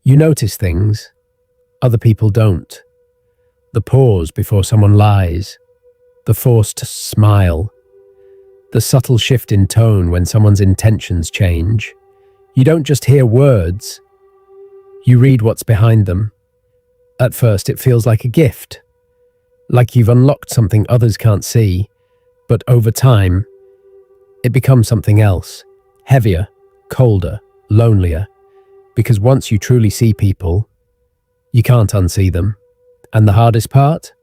You notice things other people don't. The pause before someone lies, the forced smile, the subtle shift in tone when someone's intentions change. You don't just hear words, you read what's behind them. At first, it feels like a gift, like you've unlocked something others can't see, but over time, it becomes something else, heavier, colder, lonelier, because once you truly see people, you can't unsee them. And the hardest part?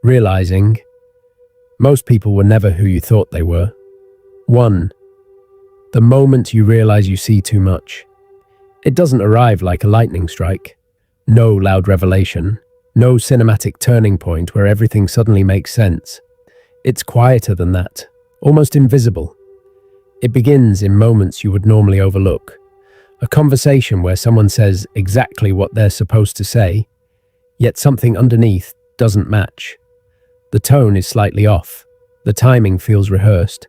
Realizing most people were never who you thought they were. 1. The moment you realize you see too much. It doesn't arrive like a lightning strike. No loud revelation. No cinematic turning point where everything suddenly makes sense. It's quieter than that, almost invisible. It begins in moments you would normally overlook. A conversation where someone says exactly what they're supposed to say, yet something underneath doesn't match. The tone is slightly off. The timing feels rehearsed.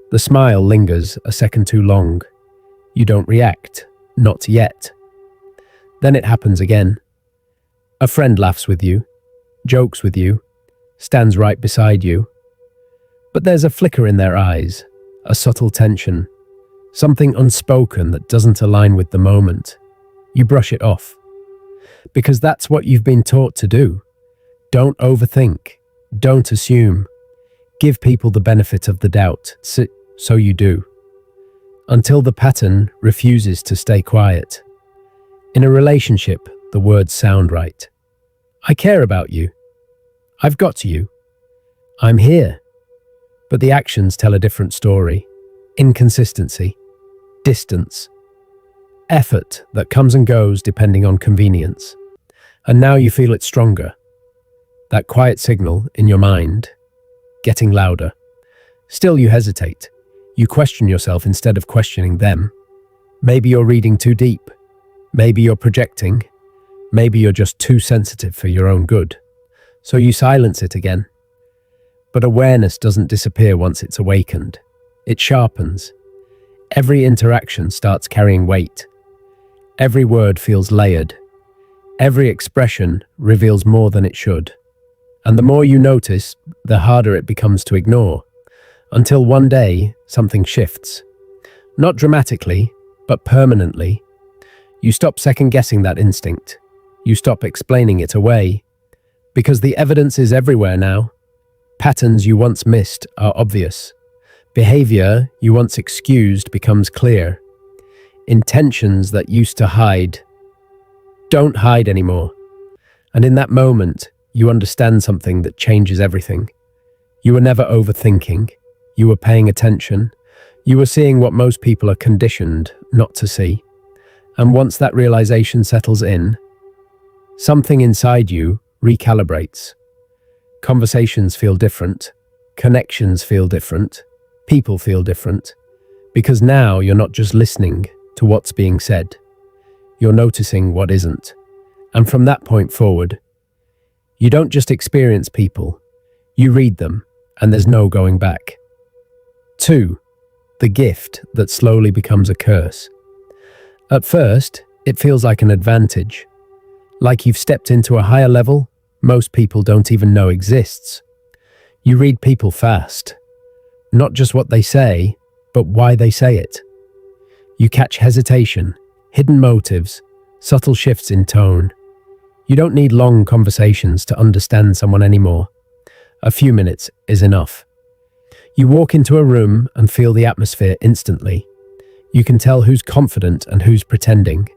The smile lingers a second too long. You don't react, not yet. Then it happens again. A friend laughs with you, jokes with you, stands right beside you. But there's a flicker in their eyes, a subtle tension, something unspoken that doesn't align with the moment. You brush it off. Because that's what you've been taught to do. Don't overthink. Don't assume. Give people the benefit of the doubt. So you do. Until the pattern refuses to stay quiet. In a relationship, the words sound right. I care about you. I've got you. I'm here. But the actions tell a different story. Inconsistency. Distance. Effort that comes and goes depending on convenience. And now you feel it stronger. That quiet signal in your mind, getting louder. Still you hesitate. You question yourself instead of questioning them. Maybe you're reading too deep. Maybe you're projecting. Maybe you're just too sensitive for your own good. So you silence it again. But awareness doesn't disappear once it's awakened. It sharpens. Every interaction starts carrying weight. Every word feels layered. Every expression reveals more than it should. And the more you notice, the harder it becomes to ignore. Until one day, something shifts. Not dramatically, but permanently. You stop second-guessing that instinct. You stop explaining it away. Because the evidence is everywhere now. Patterns you once missed are obvious. Behavior you once excused becomes clear. Intentions that used to hide don't hide anymore. And in that moment, you understand something that changes everything. You were never overthinking. You were paying attention. You were seeing what most people are conditioned not to see. And once that realization settles in, something inside you recalibrates. Conversations feel different. Connections feel different. People feel different. Because now you're not just listening to what's being said. You're noticing what isn't. And from that point forward, you don't just experience people, you read them, and there's no going back. 2. The gift that slowly becomes a curse. At first, it feels like an advantage. Like you've stepped into a higher level most people don't even know exists. You read people fast. Not just what they say, but why they say it. You catch hesitation, hidden motives, subtle shifts in tone. You don't need long conversations to understand someone anymore. A few minutes is enough. You walk into a room and feel the atmosphere instantly. You can tell who's confident and who's pretending,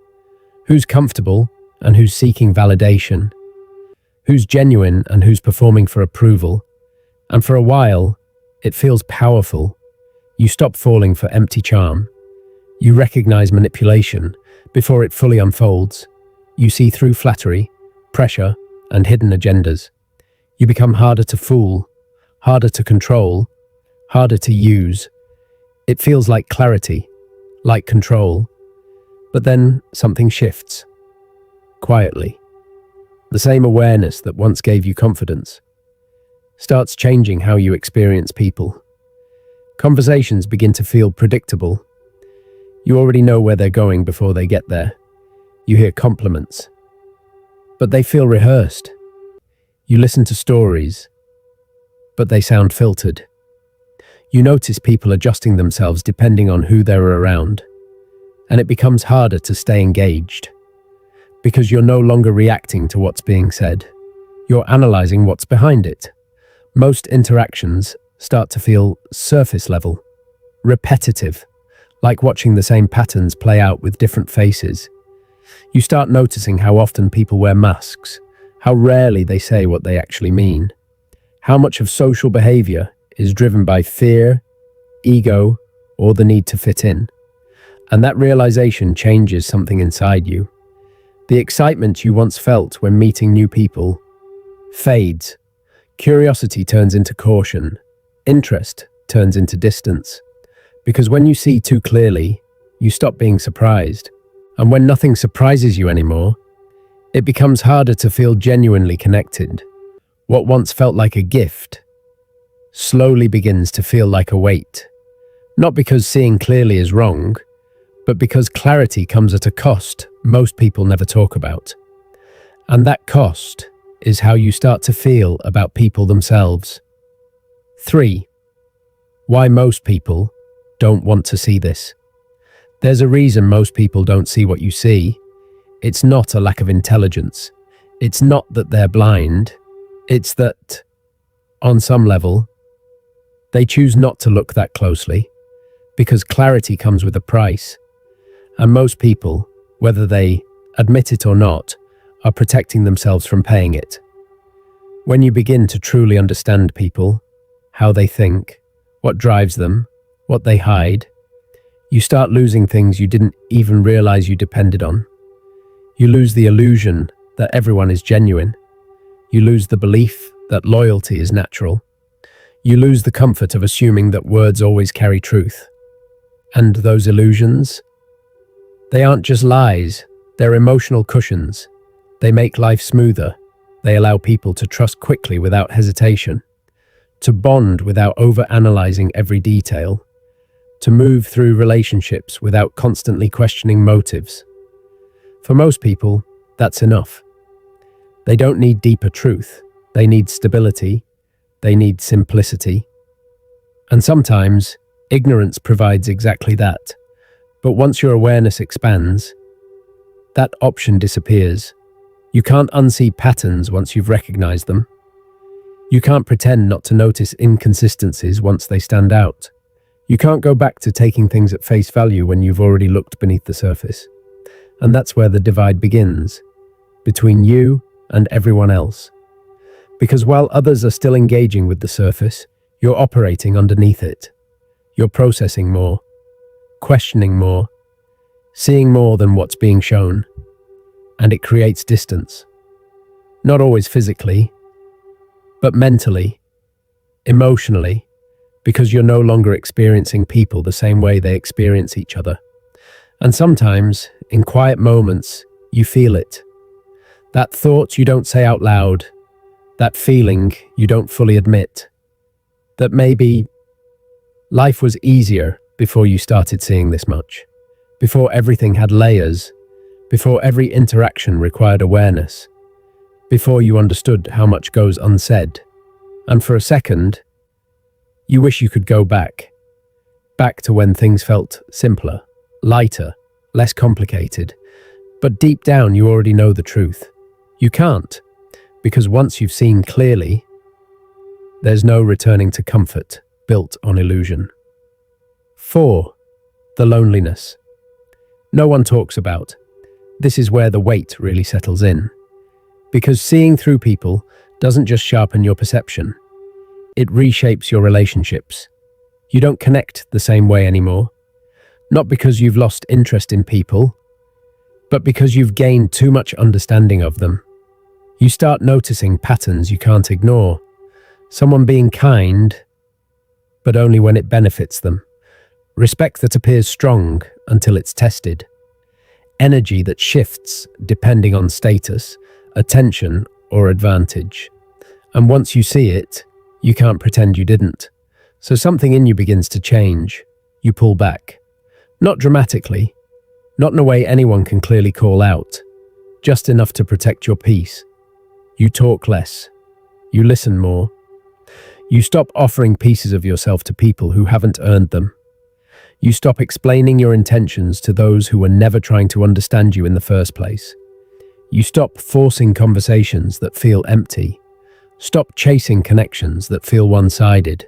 who's comfortable and who's seeking validation, who's genuine and who's performing for approval. And for a while, it feels powerful. You stop falling for empty charm. You recognize manipulation before it fully unfolds. You see through flattery, pressure, and hidden agendas. You become harder to fool, harder to control, harder to use. It feels like clarity, like control. But then something shifts. Quietly. The same awareness that once gave you confidence starts changing how you experience people. Conversations begin to feel predictable. You already know where they're going before they get there. You hear compliments, but they feel rehearsed. You listen to stories, but they sound filtered. You notice people adjusting themselves depending on who they're around, and it becomes harder to stay engaged because you're no longer reacting to what's being said. You're analyzing what's behind it. Most interactions start to feel surface level, repetitive, like watching the same patterns play out with different faces. You start noticing how often people wear masks, how rarely they say what they actually mean, how much of social behavior is driven by fear, ego, or the need to fit in. And that realization changes something inside you. The excitement you once felt when meeting new people fades. Curiosity turns into caution. Interest turns into distance. Because when you see too clearly, you stop being surprised. And when nothing surprises you anymore, it becomes harder to feel genuinely connected. What once felt like a gift slowly begins to feel like a weight. Not because seeing clearly is wrong, but because clarity comes at a cost most people never talk about. And that cost is how you start to feel about people themselves. 3. Why most people don't want to see this. There's a reason most people don't see what you see. It's not a lack of intelligence. It's not that they're blind. It's that, on some level, they choose not to look that closely because clarity comes with a price. And most people, whether they admit it or not, are protecting themselves from paying it. When you begin to truly understand people, how they think, what drives them, what they hide, you start losing things you didn't even realize you depended on. You lose the illusion that everyone is genuine. You lose the belief that loyalty is natural. You lose the comfort of assuming that words always carry truth. And those illusions, they aren't just lies, they're emotional cushions. They make life smoother. They allow people to trust quickly without hesitation, to bond without over-analyzing every detail, to move through relationships without constantly questioning motives. For most people, that's enough. They don't need deeper truth. They need stability. They need simplicity. And sometimes, ignorance provides exactly that. But once your awareness expands, that option disappears. You can't unsee patterns once you've recognized them. You can't pretend not to notice inconsistencies once they stand out. You can't go back to taking things at face value when you've already looked beneath the surface. And that's where the divide begins, between you and everyone else. Because while others are still engaging with the surface, you're operating underneath it. You're processing more, questioning more, seeing more than what's being shown. And it creates distance. Not always physically, but mentally, emotionally, because you're no longer experiencing people the same way they experience each other. And sometimes, in quiet moments, you feel it. That thought you don't say out loud, that feeling you don't fully admit, that maybe life was easier before you started seeing this much, before everything had layers, before every interaction required awareness, before you understood how much goes unsaid. And for a second, you wish you could go back to when things felt simpler, lighter, less complicated. But deep down, you already know the truth. You can't, because once you've seen clearly, there's no returning to comfort built on illusion. 4. The loneliness. No one talks about. This is where the weight really settles in. Because seeing through people doesn't just sharpen your perception, it reshapes your relationships. You don't connect the same way anymore. Not because you've lost interest in people, but because you've gained too much understanding of them. You start noticing patterns you can't ignore. Someone being kind, but only when it benefits them. Respect that appears strong until it's tested. Energy that shifts depending on status, attention, or advantage. And once you see it, you can't pretend you didn't. So something in you begins to change. You pull back. Not dramatically, not in a way anyone can clearly call out, just enough to protect your peace. You talk less. You listen more. You stop offering pieces of yourself to people who haven't earned them. You stop explaining your intentions to those who were never trying to understand you in the first place. You stop forcing conversations that feel empty. Stop chasing connections that feel one-sided.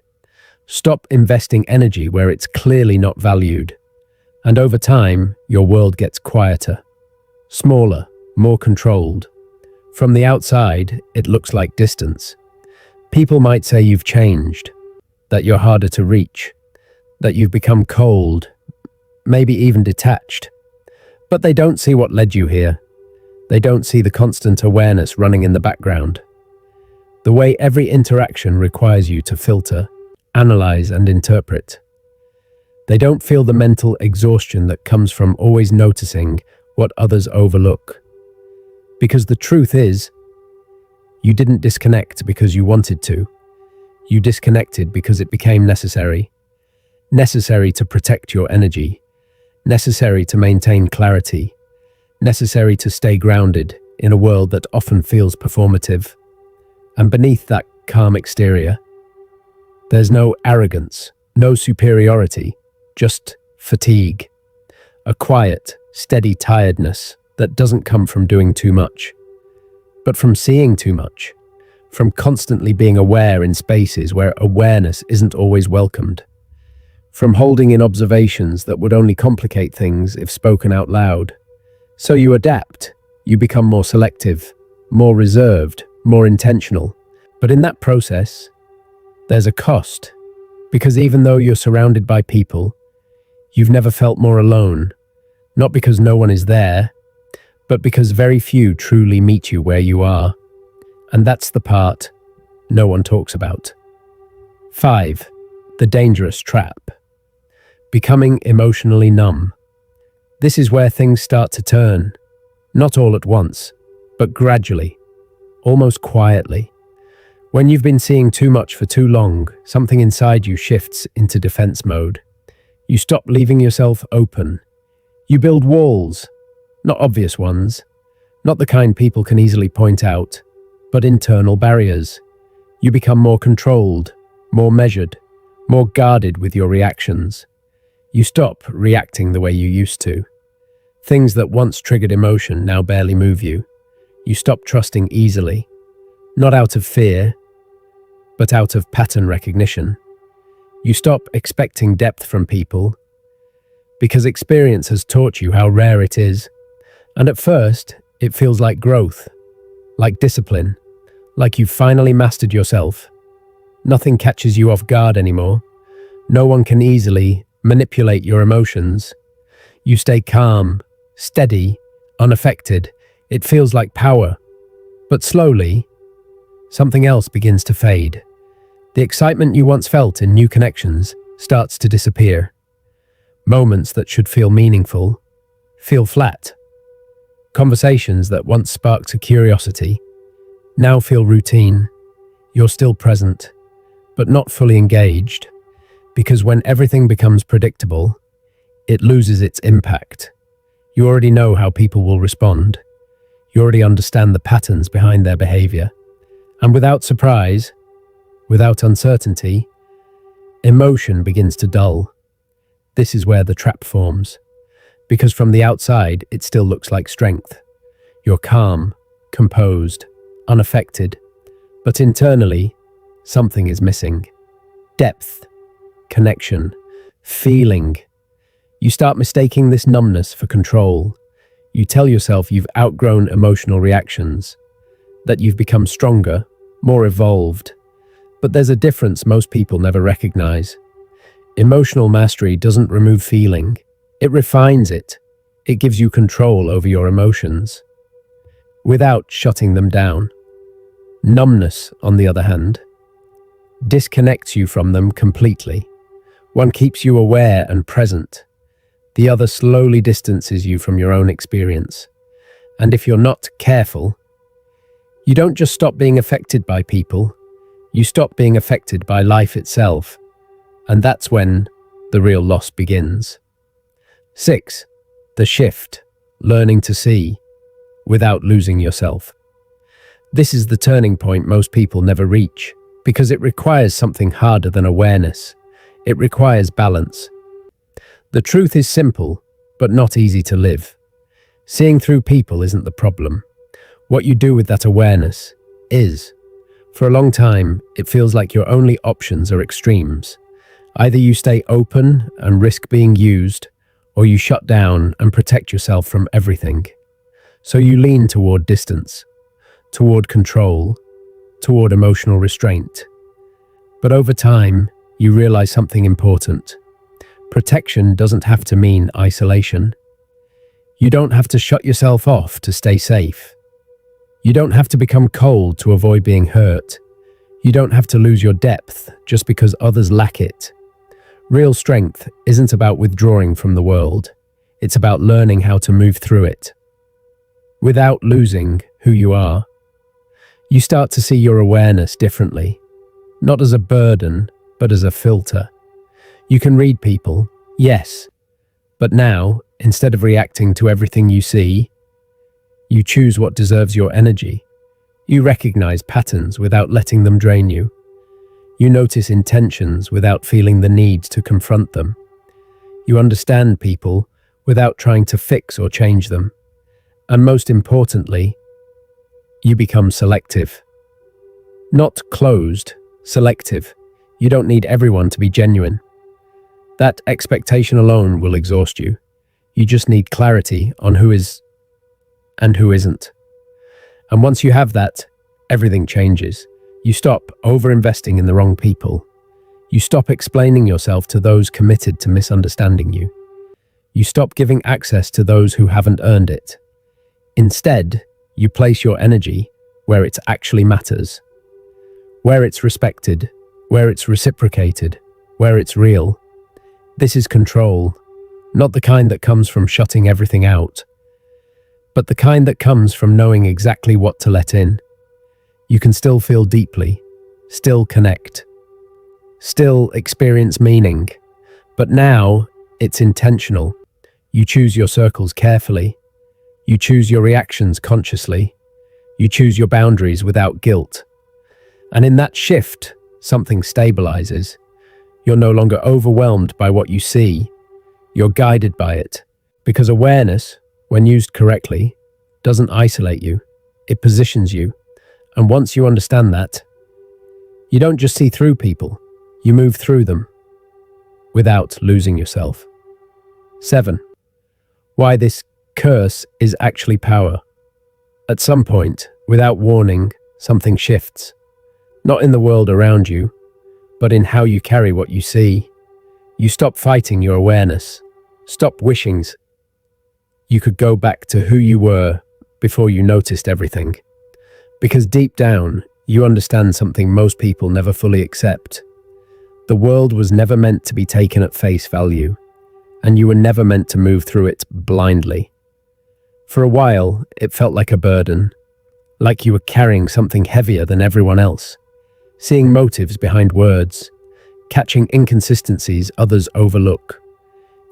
Stop investing energy where it's clearly not valued. And over time, your world gets quieter, smaller, more controlled. From the outside, it looks like distance. People might say you've changed, that you're harder to reach, that you've become cold, maybe even detached. But they don't see what led you here. They don't see the constant awareness running in the background. The way every interaction requires you to filter, analyze, and interpret. They don't feel the mental exhaustion that comes from always noticing what others overlook. Because the truth is, you didn't disconnect because you wanted to. You disconnected because it became necessary. Necessary to protect your energy. Necessary to maintain clarity. Necessary to stay grounded in a world that often feels performative. And beneath that calm exterior, there's no arrogance, no superiority, just fatigue. A quiet, steady tiredness that doesn't come from doing too much, but from seeing too much, from constantly being aware in spaces where awareness isn't always welcomed, from holding in observations that would only complicate things if spoken out loud. So you adapt, you become more selective, more reserved, more intentional. But in that process, there's a cost, because even though you're surrounded by people, you've never felt more alone, not because no one is there, but because very few truly meet you where you are. And that's the part no one talks about. 5. The dangerous trap. Becoming emotionally numb. This is where things start to turn, not all at once, but gradually, almost quietly. When you've been seeing too much for too long, something inside you shifts into defense mode. You stop leaving yourself open. You build walls, not obvious ones, not the kind people can easily point out, but internal barriers. You become more controlled, more measured, more guarded with your reactions. You stop reacting the way you used to. Things that once triggered emotion now barely move you. You stop trusting easily, not out of fear, but out of pattern recognition. You stop expecting depth from people because experience has taught you how rare it is. And at first, it feels like growth, like discipline, like you've finally mastered yourself. Nothing catches you off guard anymore. No one can easily manipulate your emotions. You stay calm, steady, unaffected. It feels like power. But slowly, something else begins to fade. The excitement you once felt in new connections starts to disappear. Moments that should feel meaningful feel flat. Conversations that once sparked a curiosity now feel routine. You're still present, but not fully engaged, because when everything becomes predictable, it loses its impact. You already know how people will respond. You already understand the patterns behind their behavior. And without surprise, without uncertainty, emotion begins to dull. This is where the trap forms, because from the outside, it still looks like strength. You're calm, composed, unaffected, but internally, something is missing. Depth, connection, feeling. You start mistaking this numbness for control. You tell yourself you've outgrown emotional reactions, that you've become stronger, more evolved. But there's a difference most people never recognize. Emotional mastery doesn't remove feeling. It refines it. It gives you control over your emotions, without shutting them down. Numbness, on the other hand, disconnects you from them completely. One keeps you aware and present. The other slowly distances you from your own experience. And if you're not careful, you don't just stop being affected by people, you stop being affected by life itself. And that's when the real loss begins. 6. The shift, learning to see. without losing yourself. This is the turning point most people never reach, because it requires something harder than awareness. It requires balance. The truth is simple, but not easy to live. Seeing through people isn't the problem. What you do with that awareness is. For a long time, it feels like your only options are extremes. Either you stay open and risk being used, or you shut down and protect yourself from everything. So you lean toward distance, toward control, toward emotional restraint. But over time, you realize something important. Protection doesn't have to mean isolation. You don't have to shut yourself off to stay safe. You don't have to become cold to avoid being hurt. You don't have to lose your depth just because others lack it. Real strength isn't about withdrawing from the world. It's about learning how to move through it without losing who you are. You start to see your awareness differently, not as a burden, but as a filter. You can read people, yes, but now, instead of reacting to everything you see, you choose what deserves your energy. You recognize patterns without letting them drain you. You notice intentions without feeling the need to confront them. You understand people without trying to fix or change them. And most importantly, you become selective. Not closed, selective. You don't need everyone to be genuine. That expectation alone will exhaust you. You just need clarity on who is and who isn't. And once you have that, everything changes. You stop over-investing in the wrong people. You stop explaining yourself to those committed to misunderstanding you. You stop giving access to those who haven't earned it. Instead, you place your energy where it actually matters. Where it's respected, where it's reciprocated, where it's real. This is control, not the kind that comes from shutting everything out, but the kind that comes from knowing exactly what to let in. You can still feel deeply, still connect, still experience meaning, but now it's intentional. You choose your circles carefully. You choose your reactions consciously. You choose your boundaries without guilt. And in that shift, something stabilizes. You're no longer overwhelmed by what you see. You're guided by it, because awareness, when used correctly, doesn't isolate you, it positions you. And once you understand that, you don't just see through people, you move through them without losing yourself. 7. Why this curse is actually power. At some point, without warning, something shifts. Not in the world around you, but in how you carry what you see. You stop fighting your awareness. Stop wishing you could go back to who you were before you noticed everything. Because deep down, you understand something most people never fully accept. The world was never meant to be taken at face value, and you were never meant to move through it blindly. For a while, it felt like a burden, like you were carrying something heavier than everyone else, seeing motives behind words, catching inconsistencies others overlook,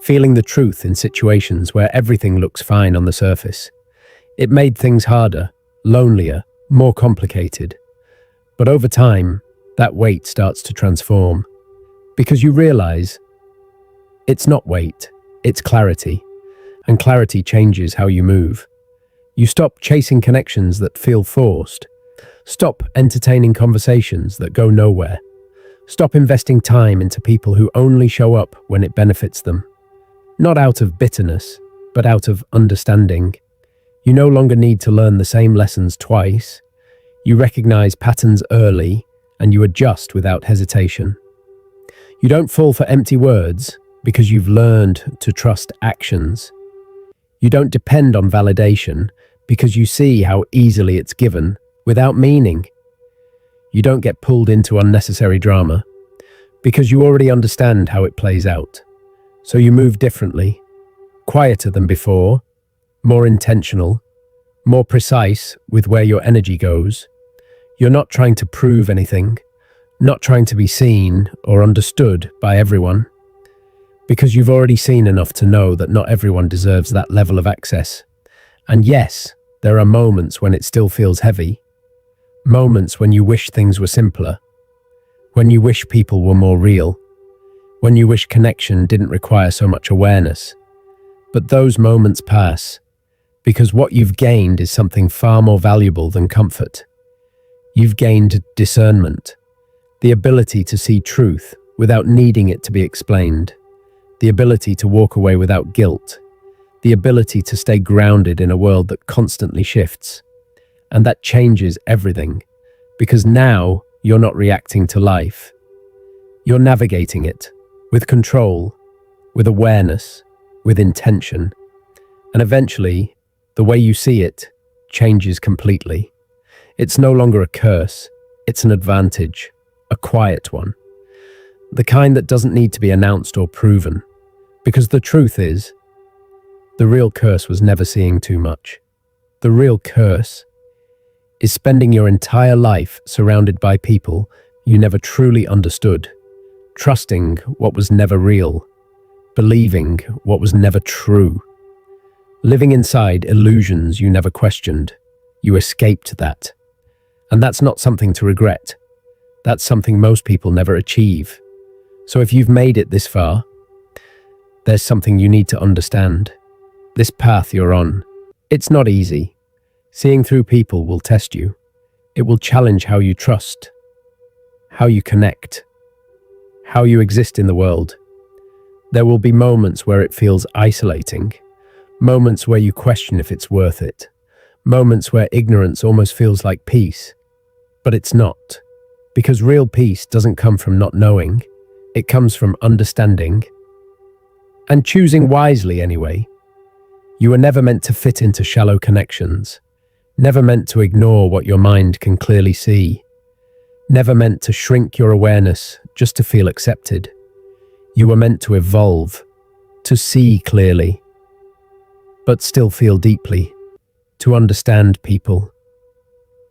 feeling the truth in situations where everything looks fine on the surface. It made things harder, lonelier, more complicated. But over time, that weight starts to transform, because you realize it's not weight, it's clarity, and clarity changes how you move. You stop chasing connections that feel forced. Stop entertaining conversations that go nowhere. Stop investing time into people who only show up when it benefits them. Not out of bitterness, but out of understanding. You no longer need to learn the same lessons twice. You recognize patterns early, and you adjust without hesitation. You don't fall for empty words because you've learned to trust actions. You don't depend on validation because you see how easily it's given without meaning. You don't get pulled into unnecessary drama because you already understand how it plays out. So you move differently, quieter than before, more intentional, more precise with where your energy goes. You're not trying to prove anything, not trying to be seen or understood by everyone, because you've already seen enough to know that not everyone deserves that level of access. And yes, There are moments when it still feels heavy, moments when you wish things were simpler, when you wish people were more real, when you wish connection didn't require so much awareness. But those moments pass, because what you've gained is something far more valuable than comfort. You've gained discernment, the ability to see truth without needing it to be explained, the ability to walk away without guilt, the ability to stay grounded in a world that constantly shifts. And that changes everything, because now you're not reacting to life. You're navigating it with control, with awareness, with intention. And eventually, the way you see it changes completely. It's no longer a curse, it's an advantage, a quiet one. The kind that doesn't need to be announced or proven. Because the truth is, the real curse was never seeing too much. The real curse is spending your entire life surrounded by people you never truly understood, trusting what was never real, believing what was never true, living inside illusions you never questioned. You escaped that. And that's not something to regret. That's something most people never achieve. So if you've made it this far, there's something you need to understand. This path you're on, it's not easy. Seeing through people will test you. It will challenge how you trust, how you connect, how you exist in the world. There will be moments where it feels isolating, moments where you question if it's worth it, moments where ignorance almost feels like peace. But it's not, because real peace doesn't come from not knowing, it comes from understanding and choosing wisely anyway. You were never meant to fit into shallow connections, never meant to ignore what your mind can clearly see, never meant to shrink your awareness just to feel accepted. You were meant to evolve, to see clearly, but still feel deeply, to understand people,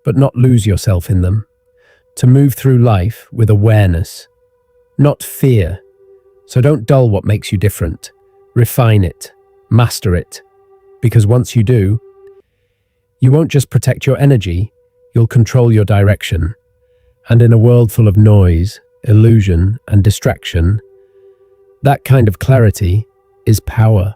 but not lose yourself in them, to move through life with awareness, not fear. So don't dull what makes you different. Refine it, master it, because once you do, you won't just protect your energy, you'll control your direction. And in a world full of noise, illusion, and distraction, that kind of clarity is power.